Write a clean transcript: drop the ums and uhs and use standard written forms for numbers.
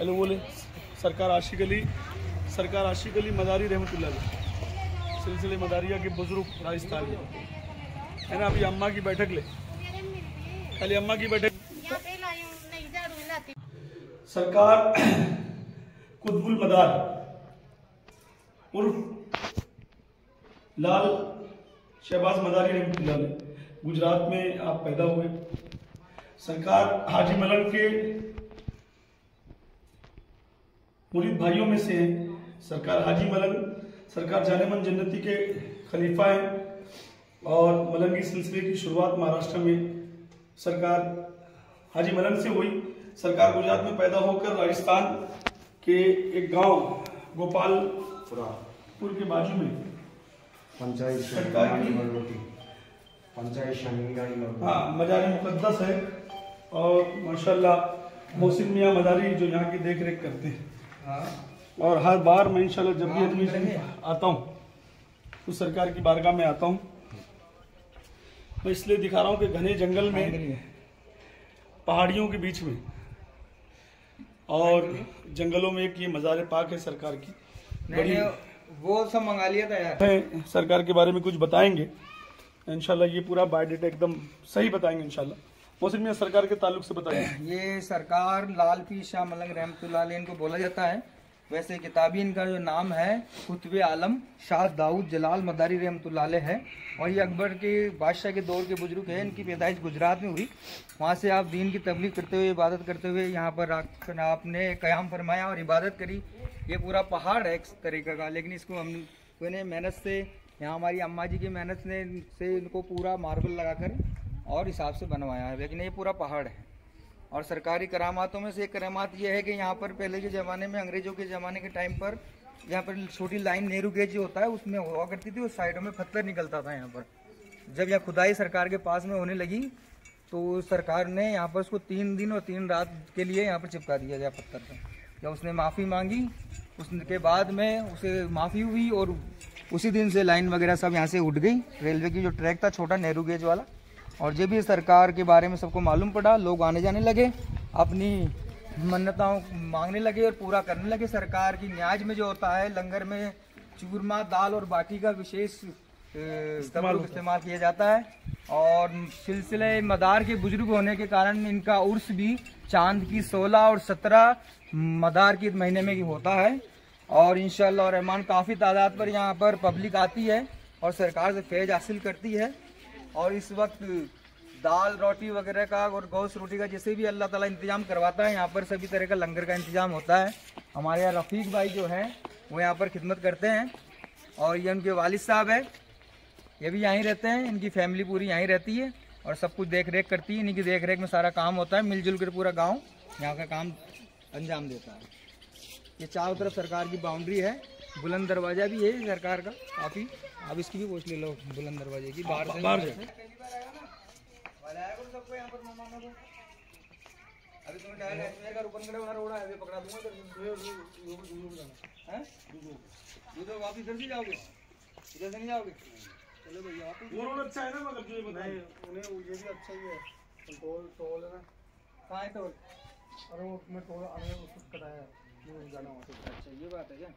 Hello बोले सरकार आशिक अली मदारी रहमतुल्लाह सिलसिले मदारिया के बुजुर्ग राजस्थान में है ना। अभी अम्मा की बैठक ले, खाली अम्मा की बैठक। सरकार कुतुबुल मदार उर्फ लाल शहबाज मदारी रहमतुल्लाह गुजरात में आप पैदा हुए। सरकार हाजी मलंग के मुरीद भाइयों में से हैं। सरकार हाजी मलंग सरकार जानेमन जन्नती के खलीफा हैं और मलंगी सिलसिले की शुरुआत महाराष्ट्र में सरकार हाजी मलंग से हुई। सरकार गुजरात में पैदा होकर राजस्थान के एक गांव गोपालपुर के बाजू में पंचायत मजारी मुकद्दस है और माशाल्लाह मोहसिन मियां मदारी जो यहाँ की देख रेख करते हैं। और हर बार मैं इंशाल्लाह जब भी आदमी आता हूँ उस सरकार की बारगाह में आता हूँ। मैं इसलिए दिखा रहा हूँ कि घने जंगल में पहाड़ियों के बीच में और जंगलों में एक ये मज़ार पाक है सरकार की। बड़ी वो सब मंगा लिया था यार। सरकार के बारे में कुछ बताएंगे इंशाल्लाह, ये पूरा बायोडेटा एकदम सही बताएंगे इंशाल्लाह। मोहसिन मियां सरकार के ताल्लुक से बताएंगे। ये सरकार लाल पीर शाह मलंग रहमतुल्लाह अलैह इनको बोला जाता है। वैसे किताबी इनका जो नाम है कुतुब आलम शाह दाऊद जलाल मदारी रहमतुल्लाह अलैह है और ये अकबर के बादशाह के दौर के बुजुर्ग है। इनकी पैदाइश गुजरात में हुई। वहाँ से आप दीन की तबलीग करते हुए इबादत करते हुए यहाँ पर आपने क़याम फरमाया और इबादत करी। ये पूरा पहाड़ है एक तरीके का, लेकिन इसको हमने मेहनत से, यहाँ हमारी अम्मा जी की मेहनत से इनको पूरा मार्बल लगाकर और हिसाब से बनवाया है। लेकिन ये पूरा पहाड़ है। और सरकारी करामातों में से एक करामात ये है कि यहाँ पर पहले के ज़माने में, अंग्रेज़ों के ज़माने के टाइम पर यहाँ पर छोटी लाइन नेहरू गेज जो होता है उसमें हुआ करती थी। उस साइडों में पत्थर निकलता था। यहाँ पर जब यह खुदाई सरकार के पास में होने लगी तो सरकार ने यहाँ पर उसको 3 दिन और 3 रात के लिए यहाँ पर चिपका दिया गया पत्थर पर। जब उसने माफ़ी मांगी उसके बाद में उसे माफ़ी हुई और उसी दिन से लाइन वगैरह सब यहाँ से उठ गई। रेलवे की जो ट्रैक था छोटा नेहरू गेज वाला, और जब भी सरकार के बारे में सबको मालूम पड़ा लोग आने जाने लगे, अपनी मन्नताओं मांगने लगे और पूरा करने लगे। सरकार की न्याज में जो होता है लंगर में चूरमा दाल और बाटी का विशेष इस्तेमाल किया जाता है। और सिलसिले मदार के बुजुर्ग होने के कारण इनका उर्स भी चांद की 16 और 17 मदार के महीने में होता है। और इंशाअल्लाह रहमान काफ़ी तादाद पर यहाँ पर पब्लिक आती है और सरकार से फैज़ हासिल करती है। और इस वक्त दाल रोटी वगैरह का और गोश्त रोटी का जैसे भी अल्लाह ताला इंतज़ाम करवाता है, यहाँ पर सभी तरह का लंगर का इंतज़ाम होता है। हमारे यहाँ रफ़ीक भाई जो हैं वो यहाँ पर खिदमत करते हैं और ये उनके वालिद साहब है, ये भी यहीं रहते हैं। इनकी फैमिली पूरी यहीं रहती है और सब कुछ देख रेख करती है। इन्हीं की देख रेख में सारा काम होता है। मिलजुल कर पूरा गाँव यहाँ का काम अंजाम देता है। ये चारों तरफ सरकार की बाउंड्री है। बुलंद दरवाज़ा भी है सरकार का काफ़ी। अब इसकी भी पोस्ट ले लो बुलंद दरवाजे की। बाहर से अभी तुम्हें का रूपन करे वाला रोड़ा है पकड़ा दूंगा। वापस इधर से जाओगे, इधर से नहीं जाओगे। चलो भैया वापस वो रोड अच्छा है ना, मगर जो ये बताए उन्हें ये भी अच्छा ही है। टोल है ना, कहाँ है टोल? अरे वो मैं टोल उसको कटाया जाना वहाँ से। अच्छा ये बात है क्या?